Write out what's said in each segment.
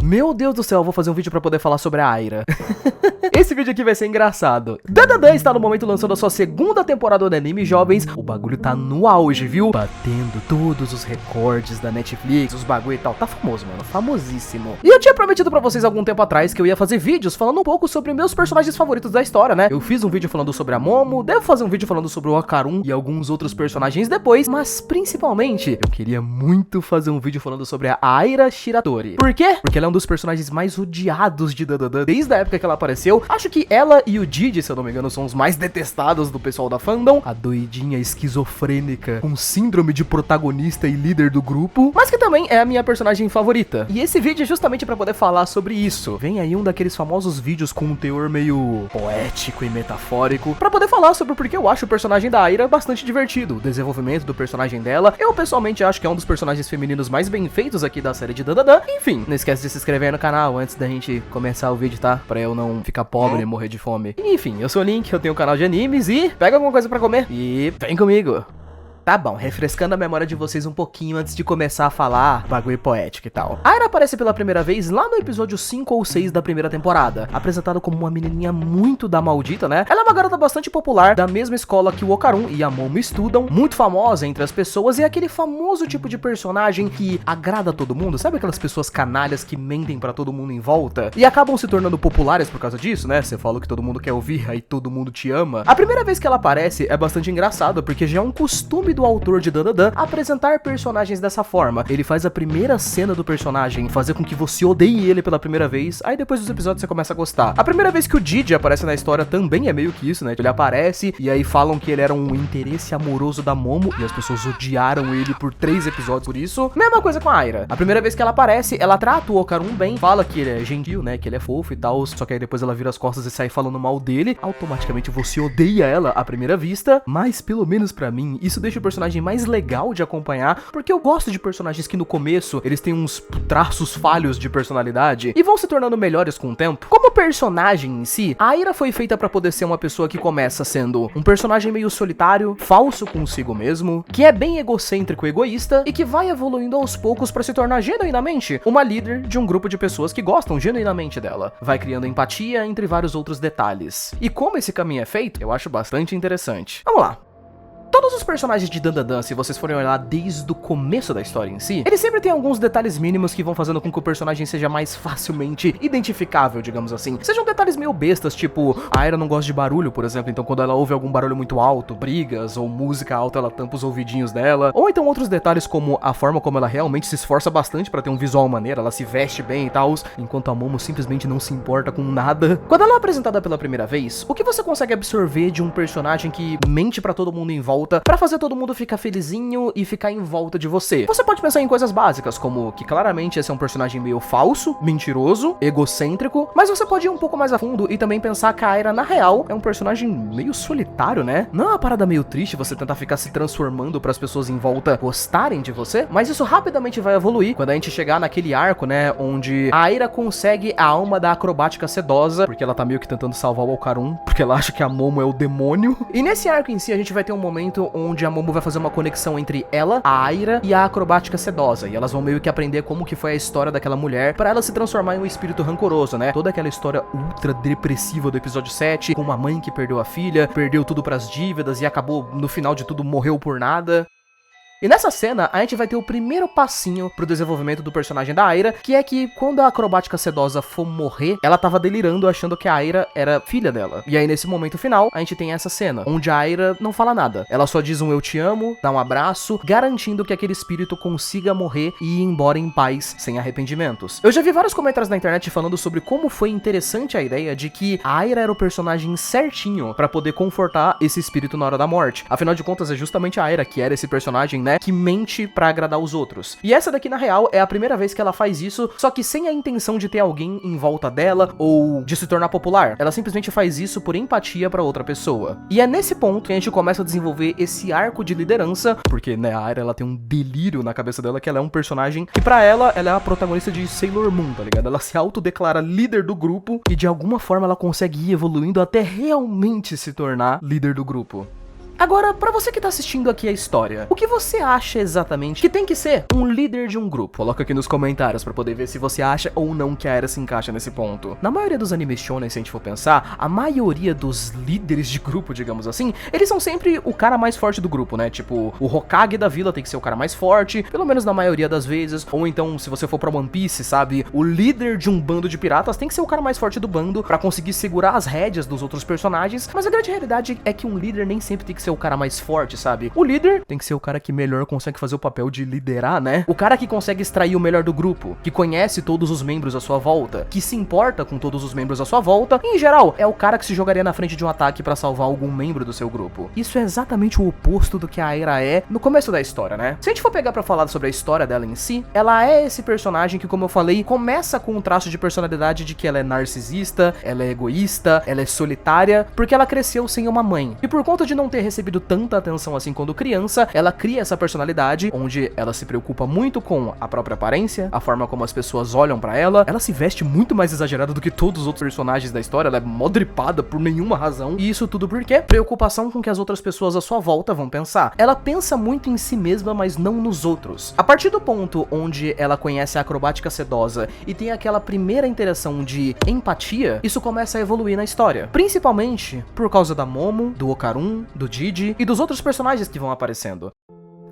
Meu Deus do céu, eu vou fazer um vídeo pra poder falar sobre a Aira. Esse vídeo aqui vai ser engraçado. Dandadan está no momento lançando a sua segunda temporada do anime, jovens. O bagulho tá no auge, viu? Batendo todos os recordes da Netflix, os bagulho e tal. Tá famoso, mano. Famosíssimo. E eu tinha prometido pra vocês algum tempo atrás que eu ia fazer vídeos falando um pouco sobre meus personagens favoritos da história, né? Eu fiz um vídeo falando sobre a Momo, devo fazer um vídeo falando sobre o Okarun e alguns outros personagens depois, mas principalmente eu queria muito fazer um vídeo falando sobre a Aira Shiratori. Por quê? Porque ela é um dos personagens mais odiados de Dandadan desde a época que ela apareceu. Acho que ela e o Didi, se eu não me engano, são os mais detestados do pessoal da fandom. A doidinha esquizofrênica com síndrome de protagonista e líder do grupo, mas que também é a minha personagem favorita. E esse vídeo é justamente pra poder falar sobre isso. Vem aí um daqueles famosos vídeos com um teor meio poético e metafórico, pra poder falar sobre porque eu acho o personagem da Aira bastante divertido, o desenvolvimento do personagem dela. Eu pessoalmente acho que é um dos personagens femininos mais bem feitos aqui da série de Dandadan. Enfim, não esquece de se inscrever aí no canal antes da gente começar o vídeo, tá? Pra eu não ficar pobre e morrer de fome. Enfim, eu sou o Link, eu tenho um canal de animes e pega alguma coisa pra comer e vem comigo. Tá bom, refrescando a memória de vocês um pouquinho antes de começar a falar bagulho poético e tal. A Aira aparece pela primeira vez lá no episódio 5 ou 6 da primeira temporada, apresentada como uma menininha muito da maldita, né? Ela é uma garota bastante popular, da mesma escola que o Okarun e a Momo estudam, muito famosa entre as pessoas e é aquele famoso tipo de personagem que agrada todo mundo, sabe aquelas pessoas canalhas que mentem pra todo mundo em volta e acabam se tornando populares por causa disso, né? Você fala o que todo mundo quer ouvir, aí todo mundo te ama. A primeira vez que ela aparece é bastante engraçado, porque já é um costume do autor de Dandadan apresentar personagens dessa forma. Ele faz a primeira cena do personagem fazer com que você odeie ele pela primeira vez, aí depois dos episódios você começa a gostar. A primeira vez que o Didi aparece na história também é meio que isso, né? Ele aparece e aí falam que ele era um interesse amoroso da Momo e as pessoas odiaram ele por 3 episódios por isso. Mesma coisa com a Aira. A primeira vez que ela aparece, ela trata o Okarun bem, fala que ele é gentil, né? Que ele é fofo e tal, só que aí depois ela vira as costas e sai falando mal dele. Automaticamente você odeia ela à primeira vista, mas pelo menos pra mim, isso deixa o personagem mais legal de acompanhar, porque eu gosto de personagens que no começo eles têm uns traços falhos de personalidade e vão se tornando melhores com o tempo. Como personagem em si, a Aira foi feita pra poder ser uma pessoa que começa sendo um personagem meio solitário, falso consigo mesmo, que é bem egocêntrico e egoísta e que vai evoluindo aos poucos pra se tornar genuinamente uma líder de um grupo de pessoas que gostam genuinamente dela. Vai criando empatia entre vários outros detalhes. E como esse caminho é feito, eu acho bastante interessante. Vamos lá. Todos os personagens de Dandadan, se vocês forem olhar desde o começo da história em si, eles sempre têm alguns detalhes mínimos que vão fazendo com que o personagem seja mais facilmente identificável, digamos assim. Sejam detalhes meio bestas, tipo, a Aira não gosta de barulho, por exemplo, então quando ela ouve algum barulho muito alto, brigas ou música alta, ela tampa os ouvidinhos dela. Ou então outros detalhes como a forma como ela realmente se esforça bastante pra ter um visual maneiro, ela se veste bem e tal, enquanto a Momo simplesmente não se importa com nada. Quando ela é apresentada pela primeira vez, o que você consegue absorver de um personagem que mente pra todo mundo em volta pra fazer todo mundo ficar felizinho e ficar em volta de você? Você pode pensar em coisas básicas, como que claramente esse é um personagem meio falso, mentiroso, egocêntrico, mas você pode ir um pouco mais a fundo e também pensar que a Aira, na real, é um personagem meio solitário, né? Não é uma parada meio triste você tentar ficar se transformando para as pessoas em volta gostarem de você, mas isso rapidamente vai evoluir quando a gente chegar naquele arco, né, onde a Aira consegue a alma da acrobática sedosa, porque ela tá meio que tentando salvar o Okarun, porque ela acha que a Momo é o demônio. E nesse arco em si a gente vai ter um momento onde a Momo vai fazer uma conexão entre ela, a Aira e a acrobática sedosa, e elas vão meio que aprender como que foi a história daquela mulher pra ela se transformar em um espírito rancoroso, né? Toda aquela história ultra depressiva do episódio 7, com uma mãe que perdeu a filha, perdeu tudo pras dívidas e acabou, no final de tudo, morreu por nada. E nessa cena, a gente vai ter o primeiro passinho pro desenvolvimento do personagem da Aira, que é que quando a acrobática sedosa for morrer, ela tava delirando achando que a Aira era filha dela. E aí nesse momento final, a gente tem essa cena, onde a Aira não fala nada. Ela só diz um eu te amo, dá um abraço, garantindo que aquele espírito consiga morrer e ir embora em paz, sem arrependimentos. Eu já vi vários comentários na internet falando sobre como foi interessante a ideia de que a Aira era o personagem certinho pra poder confortar esse espírito na hora da morte. Afinal de contas, é justamente a Aira que era esse personagem, né, que mente pra agradar os outros. E essa daqui, na real, é a primeira vez que ela faz isso, só que sem a intenção de ter alguém em volta dela ou de se tornar popular. Ela simplesmente faz isso por empatia pra outra pessoa. E é nesse ponto que a gente começa a desenvolver esse arco de liderança, porque, né, a Aira, ela tem um delírio na cabeça dela que ela é um personagem que pra ela é a protagonista de Sailor Moon, tá ligado? Ela se autodeclara líder do grupo e de alguma forma ela consegue ir evoluindo até realmente se tornar líder do grupo. Agora, pra você que tá assistindo aqui a história, o que você acha exatamente que tem que ser um líder de um grupo? Coloca aqui nos comentários pra poder ver se você acha ou não que a Aira se encaixa nesse ponto. Na maioria dos animes shonen, se a gente for pensar, a maioria dos líderes de grupo, digamos assim, eles são sempre o cara mais forte do grupo, né? Tipo, o Hokage da vila tem que ser o cara mais forte, pelo menos na maioria das vezes. Ou então, se você for pra One Piece, sabe? O líder de um bando de piratas tem que ser o cara mais forte do bando pra conseguir segurar as rédeas dos outros personagens. Mas a grande realidade é que um líder nem sempre tem que ser o cara mais forte, sabe? O líder tem que ser o cara que melhor consegue fazer o papel de liderar, né? O cara que consegue extrair o melhor do grupo, que conhece todos os membros à sua volta, que se importa com todos os membros à sua volta, e em geral, é o cara que se jogaria na frente de um ataque pra salvar algum membro do seu grupo. Isso é exatamente o oposto do que a Aira é no começo da história, né? Se a gente for pegar pra falar sobre a história dela em si, ela é esse personagem que, como eu falei, começa com um traço de personalidade de que ela é narcisista, ela é egoísta, ela é solitária, porque ela cresceu sem uma mãe. E por conta de não ter recebido tanta atenção assim quando criança, ela cria essa personalidade onde ela se preocupa muito com a própria aparência, a forma como as pessoas olham pra ela se veste muito mais exagerada do que todos os outros personagens da história, ela é mó dripada por nenhuma razão, e isso tudo por quê? Preocupação com o que as outras pessoas à sua volta vão pensar. Ela pensa muito em si mesma, mas não nos outros. A partir do ponto onde ela conhece a acrobática sedosa e tem aquela primeira interação de empatia, isso começa a evoluir na história. Principalmente por causa da Momo, do Okarun, do Didi e dos outros personagens que vão aparecendo.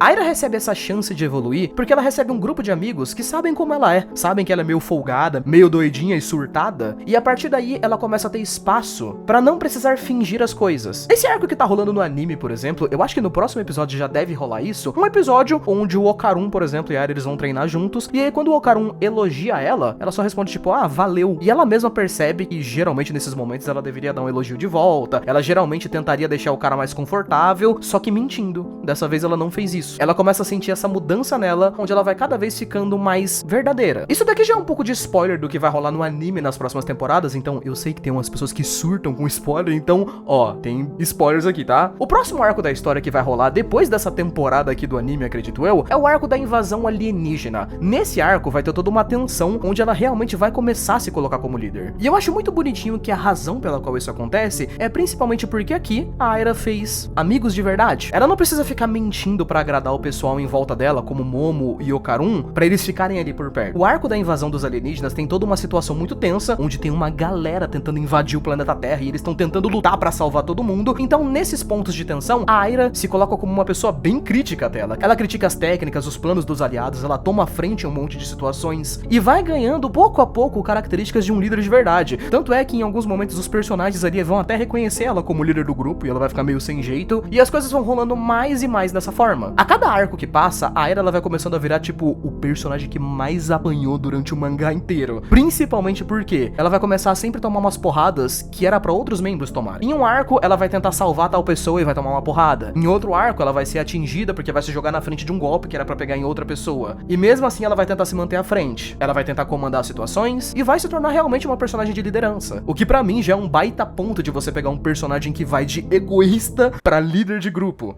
A Aira recebe essa chance de evoluir porque ela recebe um grupo de amigos que sabem como ela é, sabem que ela é meio folgada, meio doidinha e surtada, e a partir daí ela começa a ter espaço pra não precisar fingir as coisas. Esse arco que tá rolando no anime, por exemplo, eu acho que no próximo episódio já deve rolar isso, um episódio onde o Okarun, por exemplo, e a Aira eles vão treinar juntos, e aí quando o Okarun elogia ela só responde tipo, ah, valeu, e ela mesma percebe que geralmente nesses momentos ela deveria dar um elogio de volta, ela geralmente tentaria deixar o cara mais confortável, só que mentindo. Dessa vez ela não fez isso. Ela começa a sentir essa mudança nela, onde ela vai cada vez ficando mais verdadeira. Isso daqui já é um pouco de spoiler do que vai rolar no anime nas próximas temporadas, então eu sei que tem umas pessoas que surtam com spoiler, então, ó, tem spoilers aqui, tá? O próximo arco da história que vai rolar depois dessa temporada aqui do anime, acredito eu, é o arco da invasão alienígena. Nesse arco vai ter toda uma tensão, onde ela realmente vai começar a se colocar como líder. E eu acho muito bonitinho que a razão pela qual isso acontece é principalmente porque aqui a Aira fez amigos de verdade. Ela não precisa ficar mentindo pra agradar o pessoal em volta dela, como Momo e Okarun, pra eles ficarem ali por perto. O arco da invasão dos alienígenas tem toda uma situação muito tensa, onde tem uma galera tentando invadir o planeta Terra e eles estão tentando lutar pra salvar todo mundo. Então, nesses pontos de tensão, a Aira se coloca como uma pessoa bem crítica até ela. Ela critica as técnicas, os planos dos aliados, ela toma frente em um monte de situações e vai ganhando pouco a pouco características de um líder de verdade. Tanto é que em alguns momentos os personagens ali vão até reconhecer ela como líder do grupo e ela vai ficar meio sem jeito, e as coisas vão rolando mais e mais dessa forma. A cada arco que passa, a Aira ela vai começando a virar tipo o personagem que mais apanhou durante o mangá inteiro. Principalmente porque ela vai começar a sempre tomar umas porradas que era pra outros membros tomarem. Em um arco, ela vai tentar salvar tal pessoa e vai tomar uma porrada. Em outro arco, ela vai ser atingida porque vai se jogar na frente de um golpe que era pra pegar em outra pessoa. E mesmo assim, ela vai tentar se manter à frente. Ela vai tentar comandar as situações e vai se tornar realmente uma personagem de liderança. O que pra mim já é um baita ponto de você pegar um personagem que vai de egoísta pra líder de grupo.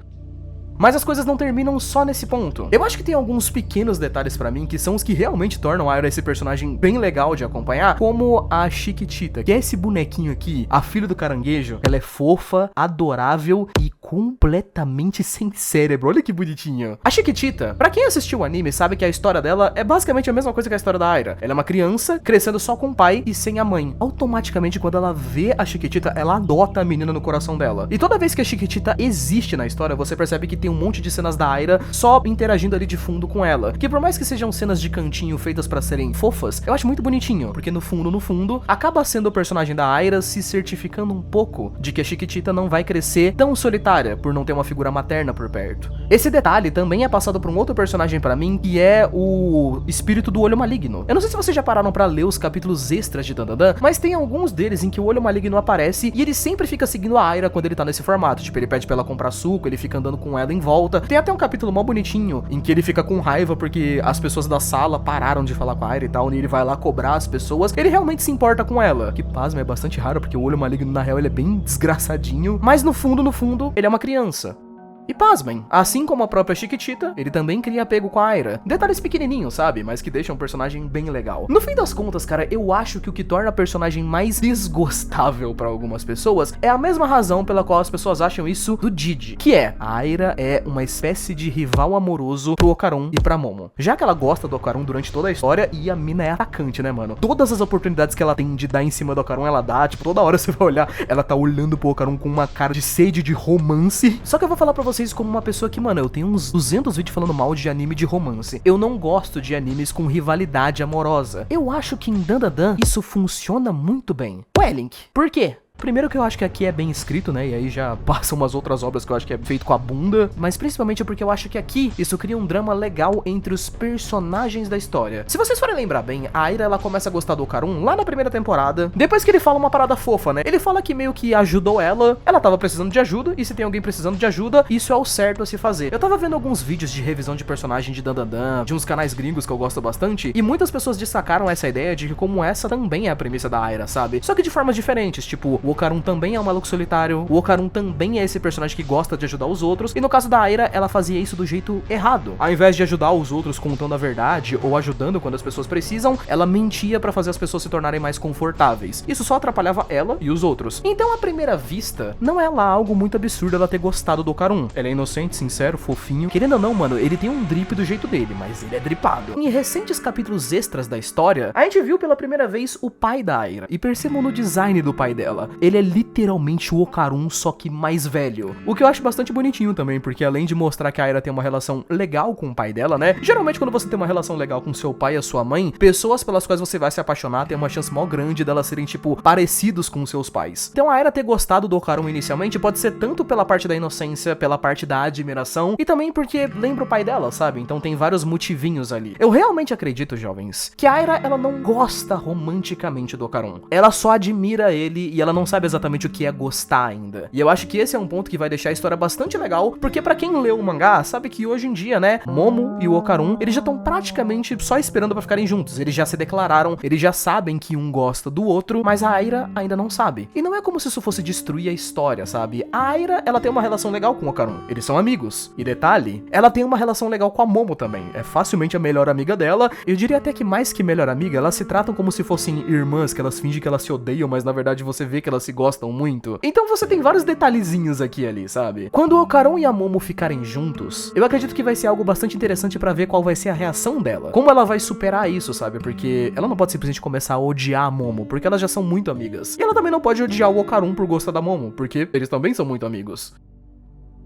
Mas as coisas não terminam só nesse ponto. Eu acho que tem alguns pequenos detalhes pra mim que são os que realmente tornam a Aira esse personagem bem legal de acompanhar, como a Chiquitita, que é esse bonequinho aqui, a filha do caranguejo. Ela é fofa, adorável e completamente sem cérebro. Olha que bonitinho. A Chiquitita, pra quem assistiu o anime, sabe que a história dela é basicamente a mesma coisa que a história da Aira. Ela é uma criança crescendo só com o pai e sem a mãe. Automaticamente, quando ela vê a Chiquitita, ela adota a menina no coração dela. E toda vez que a Chiquitita existe na história, você percebe que tem um monte de cenas da Aira só interagindo ali de fundo com ela. Que por mais que sejam cenas de cantinho feitas pra serem fofas, eu acho muito bonitinho, porque no fundo, acaba sendo o personagem da Aira se certificando um pouco de que a Chiquitita não vai crescer tão solitária por não ter uma figura materna por perto. Esse detalhe também é passado por um outro personagem pra mim, que é o espírito do olho maligno. Eu não sei se vocês já pararam pra ler os capítulos extras de Dandadan, mas tem alguns deles em que o olho maligno aparece e ele sempre fica seguindo a Aira quando ele tá nesse formato. Tipo, ele pede pra ela comprar suco, ele fica andando com ela em volta. Tem até um capítulo mó bonitinho, em que ele fica com raiva porque as pessoas da sala pararam de falar com a Aira e tal, e ele vai lá cobrar as pessoas. Ele realmente se importa com ela, que pasma, é bastante raro, porque o olho maligno, na real, ele é bem desgraçadinho, mas no fundo, ele é uma criança. E pasmem, assim como a própria Chiquitita, ele também cria apego com a Aira. Detalhes pequenininhos, sabe? Mas que deixam um personagem bem legal. No fim das contas, cara, eu acho que o que torna a personagem mais desgostável pra algumas pessoas é a mesma razão pela qual as pessoas acham isso do Didi, que é, a Aira é uma espécie de rival amoroso pro Okarun e pra Momo. Já que ela gosta do Okarun durante toda a história, e a mina é atacante, né, mano? Todas as oportunidades que ela tem de dar em cima do Okarun, ela dá, tipo, toda hora você vai olhar, ela tá olhando pro Okarun com uma cara de sede de romance. Só que eu vou falar pra vocês como uma pessoa que, mano, eu tenho uns 200 vídeos falando mal de anime de romance. Eu não gosto de animes com rivalidade amorosa. Eu acho que em Dandadan isso funciona muito bem. Ué, Link, por quê? Primeiro que eu acho que aqui é bem escrito, né, e aí já passam umas outras obras que eu acho que é feito com a bunda, mas principalmente porque eu acho que aqui isso cria um drama legal entre os personagens da história. Se vocês forem lembrar bem, a Aira, ela começa a gostar do Okarun lá na primeira temporada, depois que ele fala uma parada fofa, né, ele fala que meio que ajudou ela tava precisando de ajuda, e se tem alguém precisando de ajuda, isso é o certo a se fazer. Eu tava vendo alguns vídeos de revisão de personagem de Dandadan, de uns canais gringos que eu gosto bastante, e muitas pessoas destacaram essa ideia de que como essa também é a premissa da Aira, sabe? Só que de formas diferentes, tipo, o Okarun também é um maluco solitário, o Okarun também é esse personagem que gosta de ajudar os outros, e no caso da Aira, ela fazia isso do jeito errado. Ao invés de ajudar os outros contando a verdade, ou ajudando quando as pessoas precisam, ela mentia pra fazer as pessoas se tornarem mais confortáveis. Isso só atrapalhava ela e os outros. Então, à primeira vista, não é lá algo muito absurdo ela ter gostado do Okarun. Ele é inocente, sincero, fofinho. Querendo ou não, mano, ele tem um drip do jeito dele, mas ele é dripado. Em recentes capítulos extras da história, a gente viu pela primeira vez o pai da Aira, e percebam no design do pai dela. Ele é literalmente o Okarun, só que mais velho. O que eu acho bastante bonitinho também, porque além de mostrar que a Aira tem uma relação legal com o pai dela, né? Geralmente quando você tem uma relação legal com seu pai e a sua mãe, pessoas pelas quais você vai se apaixonar tem uma chance mó grande delas serem, tipo, parecidos com seus pais. Então a Aira ter gostado do Okarun inicialmente pode ser tanto pela parte da inocência, pela parte da admiração, e também porque lembra o pai dela, sabe? Então tem vários motivinhos ali. Eu realmente acredito, jovens, que a Aira, ela não gosta romanticamente do Okarun. Ela só admira ele e ela não sabe exatamente o que é gostar ainda. E eu acho que esse é um ponto que vai deixar a história bastante legal, porque pra quem leu o mangá, sabe que hoje em dia, né, Momo e o Okarun, eles já estão praticamente só esperando pra ficarem juntos. Eles já se declararam, eles já sabem que um gosta do outro, mas a Aira ainda não sabe. E não é como se isso fosse destruir a história, sabe? A Aira, ela tem uma relação legal com o Okarun. Eles são amigos. E detalhe, ela tem uma relação legal com a Momo também. É facilmente a melhor amiga dela. Eu diria até que mais que melhor amiga, elas se tratam como se fossem irmãs, que elas fingem que elas se odeiam, mas na verdade você vê que elas se gostam muito. Então você tem vários detalhezinhos aqui e ali, sabe? Quando o Okarun e a Momo ficarem juntos, eu acredito que vai ser algo bastante interessante pra ver qual vai ser a reação dela. Como ela vai superar isso, sabe? Porque ela não pode simplesmente começar a odiar a Momo, porque elas já são muito amigas. E ela também não pode odiar o Okarun por gostar da Momo, porque eles também são muito amigos.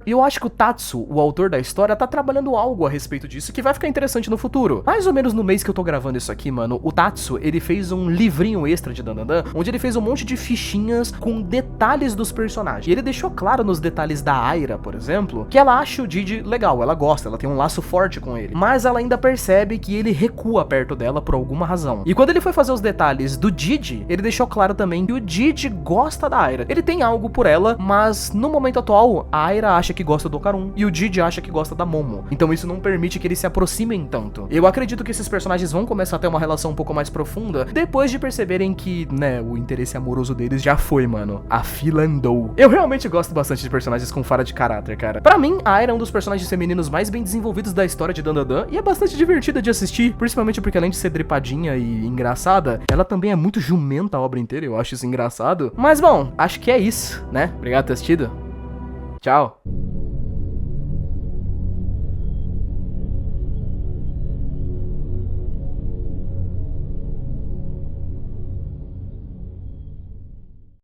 E eu acho que o Tatsu, o autor da história, tá trabalhando algo a respeito disso que vai ficar interessante no futuro. Mais ou menos no mês que eu tô gravando isso aqui, mano, o Tatsu, ele fez um livrinho extra de Dandadan, onde ele fez um monte de fichinhas com detalhes dos personagens. E ele deixou claro nos detalhes da Aira, por exemplo, que ela acha o Didi legal, ela gosta, ela tem um laço forte com ele. Mas ela ainda percebe que ele recua perto dela por alguma razão. E quando ele foi fazer os detalhes do Didi, ele deixou claro também que o Didi gosta da Aira. Ele tem algo por ela, mas no momento atual, a Aira acha que gosta do Okarun e o Didi acha que gosta da Momo. Então isso não permite que eles se aproximem tanto. Eu acredito que esses personagens vão começar a ter uma relação um pouco mais profunda depois de perceberem que, né, o interesse amoroso deles já foi, mano. A fila andou. Eu realmente gosto bastante de personagens com falha de caráter, cara. Pra mim, a Aira é um dos personagens femininos mais bem desenvolvidos da história de Dandadan e é bastante divertida de assistir, principalmente porque além de ser dripadinha e engraçada, ela também é muito jumenta a obra inteira, eu acho isso engraçado. Mas bom, acho que é isso, né? Obrigado por ter assistido. Tchau.